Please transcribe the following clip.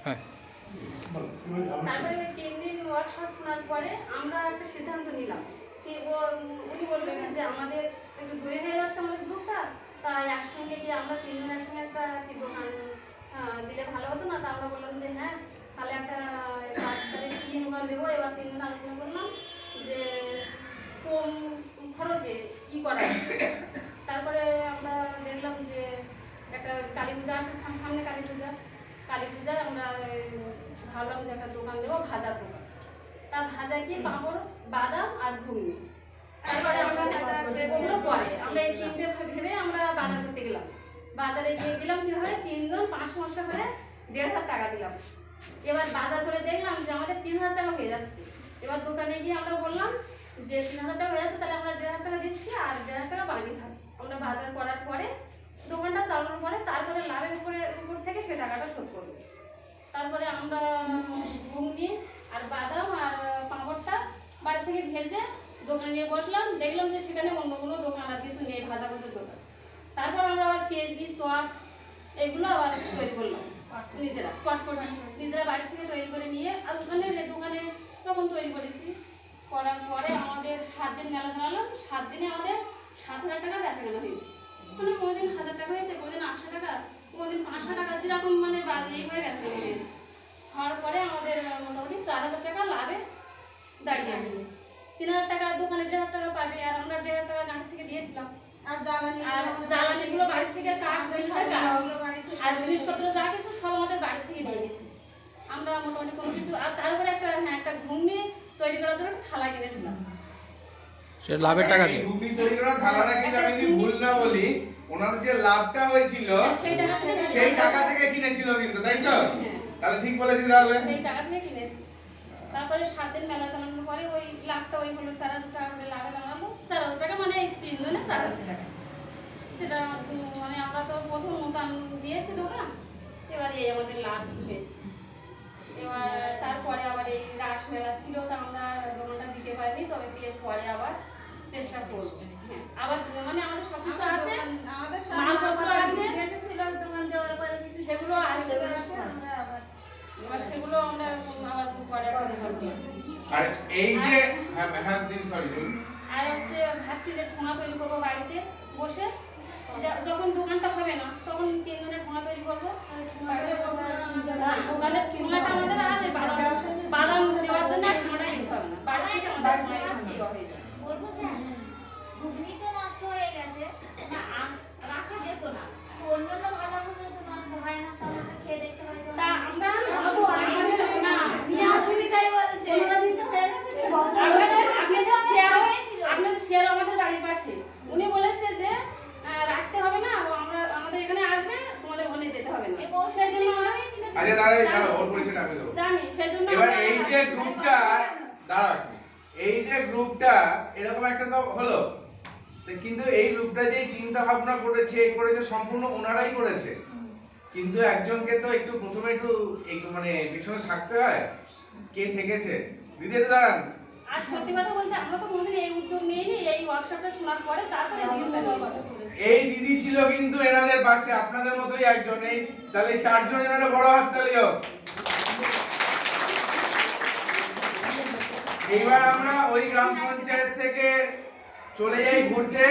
হ্যাঁ। তারপরে 3 দিন ওয়ার্কশপ শোনার পরে আমরা একটা সিদ্ধান্ত নিলাম। উনি বললেন যে আমাদের একটু দূরে হয়ে যাচ্ছে আমাদের গ্রুপটা, তাই একসঙ্গে গিয়ে আমরা 3 জন একসঙ্গে একটা দোকান দিলে ভালো হতো না? তা আমরা বললাম যে হ্যাঁ, তাহলে একটা কি দোকান দেবো। এবার 3 জন আলোচনা করলাম যে কম খরচে কি করা যায়। তারপরে আমরা দেখলাম যে একটা কালী পূজা আসে, সামনে কালী পূজায় আমরা ভাবলাম যে একটা দোকান দেবো, ভাজার দোকান। তা ভাজা কি পাঁপড়, বাদাম আর ঘুগনি। তারপরে আমরা ওগুলো পরে আমরা এই 3টে ভেবে আমরা বাজার করতে গেলাম। বাজারে গিয়ে দিলাম কীভাবে 3 জন 500 করে 1,500 টাকা দিলাম। এবার বাজার করে দেখলাম যে আমাদের 3,000 টাকা হয়ে যাচ্ছে। এবার দোকানে গিয়ে আমরা বললাম যে 3,000 টাকা হয়ে যাচ্ছে, তাহলে আমরা 1,500 টাকা দিচ্ছি আর 1,500 টাকা বাকি থাকবে। আমরা বাজার করার পরে দোকানটা চালানোর পরে তারপরে লাভের উপর থেকে সে টাকাটা শোধ করবে। তারপরে আমরা ঘুগনি আর বাদাম আর পাঁপড়টা বাড়ি থেকে ভেজে দোকানে নিয়ে বসলাম। দেখলাম যে সেখানে অন্য কোনো দোকান আর কিছু নেই, ভাজা ভুজির দোকান। তারপর আমরা আবার পেঁয়াজি, চপ এগুলো আবার তৈরি করলাম নিজেরা, কটকটি নিজেরা বাড়ি থেকে তৈরি করে নিয়ে আর দোকানে তখন তৈরি করেছি। করার পরে আমাদের 7 দিন মেলা চালালাম। 7 দিনে আমাদের 7,000 টাকা বেচা কেনা হয়েছে। মানে কোনোদিন 1,000 টাকা হয়েছে, কোনোদিন 800 টাকা, কোনোদিন 500 টাকা, যেরকম মানে এইভাবে বেচা কেনা হয়েছে। হওয়ার পরে আমাদের মোটামুটি 4,000 টাকা লাভে দাঁড়িয়ে আছে। 3,000 টাকা দোকানে 1,500 টাকা পাবে, আর আমরা 1,500 টাকা গাড়ি থেকে দিয়েছিলাম। আর জ্বালানিগুলো বাড়ি থেকে আর জিনিসপত্র যা কিছু সব আমাদের বাড়ি থেকে নিয়ে গেছি আমরা মোটামুটি কোনো কিছু। আর তারপরে একটা ঘুগনি তৈরি করার জন্য থালা কিনেছিলাম। সে লাভের টাকা দিয়ে ঘুগনি তৈরি করা থালাটা কিন্তু আমি যদি ভুল না বলি, ওনাদের যে লাভটা হয়েছিল সেই টাকা থেকে কিনেছিল কিন্তু, তাই তো? তাহলে ঠিক বলেছি, তাহলে সেই টাকা থেকে কিনেছি। তারপরে 7 দিন মেলা চালানোর পরে ওই লাভটা ওই হলো 4,000 টাকা করে লাভে দাঁড়ালো। 4,000 টাকা মানে 3 জনে 4,000 টাকা। সেটা মানে আমরা তো প্রথম নতুন দিয়েছি দোকান, এবার এই আমাদের লাভ হয়েছে। এবার তারপরে আবার এই রাস মেলা ছিল, তো আমরা দোকানটা দিতে পারিনি, তবে বিয়ের পরে আবার চেষ্টা করবো। হ্যাঁ, আবার মানে আমাদের সব কিছু আছে, মালপত্র আছে, সেগুলো আছে। এবার সেগুলো আমরা আবার পরে করবো। আর এই যে হ্যাঁ দিন সরি আর হচ্ছে ভাবছি যে ঠোঙা তৈরি করবো বাড়িতে বসে। যখন দোকানটা হবে না তখন 3 জনের ঠোঙা তৈরি করবো। তাহলে ঠোঙাটা আমাদের আর বাদাম দেওয়ার জন্য আর ঠোঙাটা কিনতে হবে না, বাড়ি থেকে আমাদের ঠোঙা হয়ে যাবে। বলবো স্যার, ঘুগনি তো নষ্ট হয়ে গেছে, রাখা যেত না, অন্যান্য ভাজা ভুজি তো নষ্ট হয় না, তাহলে আমরা খেয়ে দেখতে পারি। তা আমরা না নিয়ে আসিনি, তাই বলছে আপনাদের শেয়ার আমাদের বাড়ির পাশে। উনি বলেছে যে রাখতে হবে না, আমরা আমাদের এখানে আসবে, তোমাদের ওখানে যেতে হবে না। সেই জন্য আচ্ছা দাঁড়াও, ওর পরিচয়টা আমি দেবো। জানি, সেই জন্য এবার এই যে গ্রুপটা দাঁড়াও, এই যে গ্রুপটা এরকম একটা তো হলো, কিন্তু এই গ্রুপটা যে চিন্তা ভাবনা করেছে সম্পূর্ণ ওনারাই করেছে। কিন্তু একজনকে তো একটু প্রথমে একটু মানে পিছনে থাকতে হয়। কে থেকেছে দিদি, একটু দাঁড়ান। আর সত্যি কথা বলতে আমরা তো কোনোদিন এই উদ্যোগ নিইনি, এই ওয়ার্কশপটা শোনার পরে তারপরে এই দিদি ছিল কিন্তু এনাদের পাশে, আপনাদের মতোই একজন। এই তাহলে 4 জনের একটা বড় হাততালি হোক। এইবার আমরা ওই গ্রাম পঞ্চায়েত থেকে চলে যাই ঘুরতে।